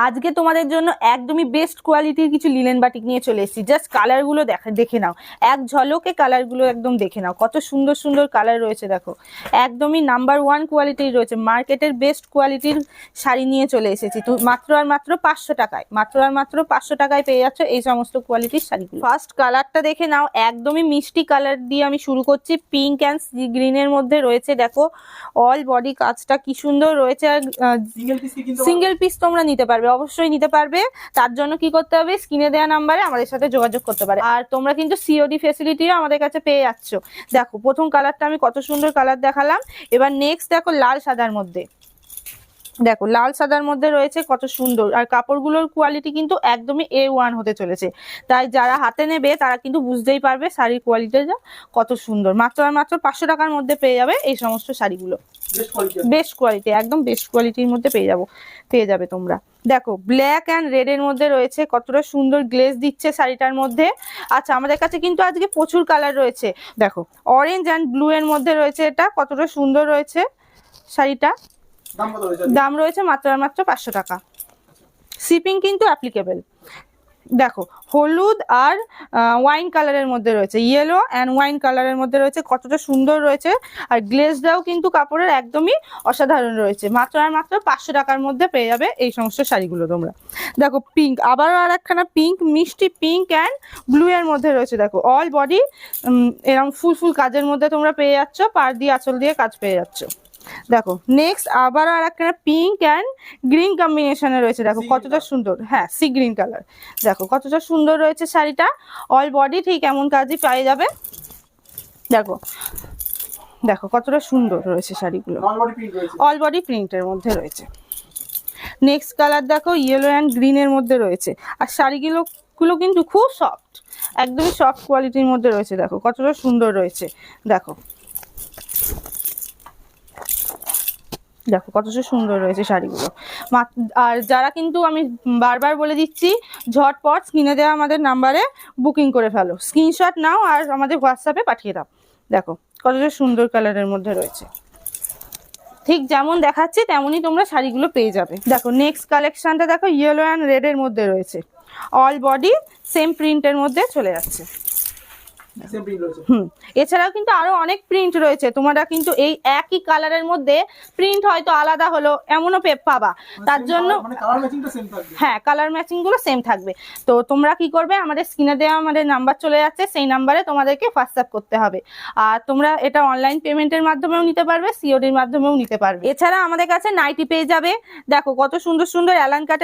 আজকে তোমাদের জন্য একদমই বেস্ট কোয়ালিটির কিছু লিনেন বাটিক নিয়ে চলে এসেছি। জাস্ট কালারগুলো দেখে নাও, এক ঝলকে কালারগুলো একদম দেখে নাও, কত সুন্দর সুন্দর কালার রয়েছে। দেখো একদমই নাম্বার 1 কোয়ালিটির রয়েছে, মার্কেটের বেস্ট কোয়ালিটির শাড়ি নিয়ে চলে এসেছি। তো মাত্র আর মাত্র 500 টাকায়, মাত্র আর মাত্র 500 টাকায় পেয়ে যাচ্ছ এই সমস্ত কোয়ালিটির শাড়িগুলো। ফার্স্ট কালারটা দেখে নাও, একদমই মিষ্টি কালার দিয়ে আমি শুরু করছি। পিঙ্ক অ্যান্ড সি গ্রিনের মধ্যে রয়েছে। দেখো অল বডি কাজটা কি সুন্দর রয়েছে। আর সিঙ্গেল পিস তোমরা নিতে পারবে, অবশ্যই নিতে পারবে। তার জন্য কি করতে হবে, স্ক্রিনে দেওয়া নাম্বারে আমাদের সাথে যোগাযোগ করতে পারে। আর তোমরা কিন্তু সিওডি ফেসিলিটিও আমাদের কাছে পেয়ে যাচ্ছ। দেখো প্রথম কালারটা আমি কত সুন্দর কালার দেখালাম। এবার নেক্সট দেখো লাল সাদার মধ্যে, দেখো লাল সাদার মধ্যে রয়েছে কত সুন্দর। আর কাপড়গুলোর কোয়ালিটি কিন্তু একদমই A1 হতে চলেছে, তাই যারা হাতে নেবে তারা কিন্তু বুঝতেই পারবে শাড়ির কোয়ালিটিটা কত সুন্দর। মাত্র আর মাত্র 500 টাকার মধ্যে পেয়ে যাবে এই সমস্ত শাড়িগুলো। বেস্ট কোয়ালিটি, একদম বেস্ট কোয়ালিটির মধ্যে পেয়ে যাবে তোমরা। দেখো ব্ল্যাক অ্যান্ড রেড এর মধ্যে রয়েছে, কতটা সুন্দর গ্লেজ দিচ্ছে শাড়িটার মধ্যে। আচ্ছা আমাদের কাছে কিন্তু আজকে প্রচুর কালার রয়েছে। দেখো অরেঞ্জ অ্যান্ড ব্লু এর মধ্যে রয়েছে, এটা কতটা সুন্দর রয়েছে শাড়িটা। দাম রয়েছে মাত্র আর মাত্র 500 টাকা। শিপিং কিন্তু অ্যাপ্লিকেবল। দেখো হলুদ আর ওয়াইন কালারের মধ্যে রয়েছে, ইয়েলো অ্যান্ড ওয়াইন কালারের মধ্যে রয়েছে, কতটা সুন্দর রয়েছে। আর গ্লেজটাও কিন্তু কাপড়ের একদমই অসাধারণ রয়েছে। মাত্র আর মাত্র 500 টাকার মধ্যে পেয়ে যাবে এই সমস্ত শাড়িগুলো তোমরা। দেখো পিঙ্ক, আবারও আর একখানা পিঙ্ক, মিষ্টি পিঙ্ক অ্যান্ড ব্লু এর মধ্যে রয়েছে। দেখো অল বডি এরকম ফুল কাজের মধ্যে তোমরা পেয়ে যাচ্ছ, পাড় দিয়ে আঁচল দিয়ে কাজ পেয়ে যাচ্ছ। দেখো নেক্সট আবার আর একটা পিঙ্ক অ্যান্ড গ্রিন কম্বিনেশনে রয়েছে। দেখো কতটা সুন্দর, হ্যাঁ সি গ্রিন কালার। দেখো কতটা সুন্দর রয়েছে শাড়িটা, অল বডি ঠিক এমন কাজই পেয়ে যাবে। দেখো দেখো কতটা সুন্দর রয়েছে শাড়িগুলো, অল বডি প্রিন্টের মধ্যে রয়েছে। নেক্সট কালার দেখো ইয়েলো অ্যান্ড গ্রিনের মধ্যে রয়েছে। আর শাড়িগুলো কিন্তু খুব সফট, একদমই সফট কোয়ালিটির মধ্যে রয়েছে। দেখো কতটা সুন্দর রয়েছে। দেখো দেখো কতটা সুন্দর রয়েছে শাড়িগুলো। আর যারা কিন্তু আমি বারবার বলে দিচ্ছি, ঝটপট স্ক্রিনে দেওয়া আমাদের নাম্বারে বুকিং করে ফেলো, স্ক্রিনশট নাও আর আমাদের হোয়াটসঅ্যাপে পাঠিয়ে দাও। দেখো কতটা সুন্দর কালারের মধ্যে রয়েছে, ঠিক যেমন দেখাচ্ছি তেমনই তোমরা শাড়িগুলো পেয়ে যাবে। দেখো নেক্সট কালেকশনটা দেখো ইয়েলো অ্যান্ড রেড এর মধ্যে রয়েছে, অল বডি সেম প্রিন্টের মধ্যে চলে যাচ্ছে। এছাড়াও কিন্তু আরো অনেক প্রিন্ট রয়েছে, তোমরা কিন্তু এই একই কালারের মধ্যে প্রিন্ট হয়তো আলাদা হলো এমনও পাবা। তার জন্য হ্যাঁ কালার ম্যাচিং গুলো সেম থাকবে। তো তোমরা কি করবে, আমাদের স্ক্রিনে দেওয়া আমাদের নাম্বার চলে যাচ্ছে, সেই নাম্বারে তোমাদেরকে হোয়াটসঅ্যাপ করতে হবে। আর তোমরা এটা অনলাইন পেমেন্টের মাধ্যমেও নিতে পারবে, সিওডির মাধ্যমেও নিতে পারবে। এছাড়া আমাদের কাছে নাইটি পেয়ে যাবে। দেখো কত সুন্দর সুন্দর অ্যালান কাটের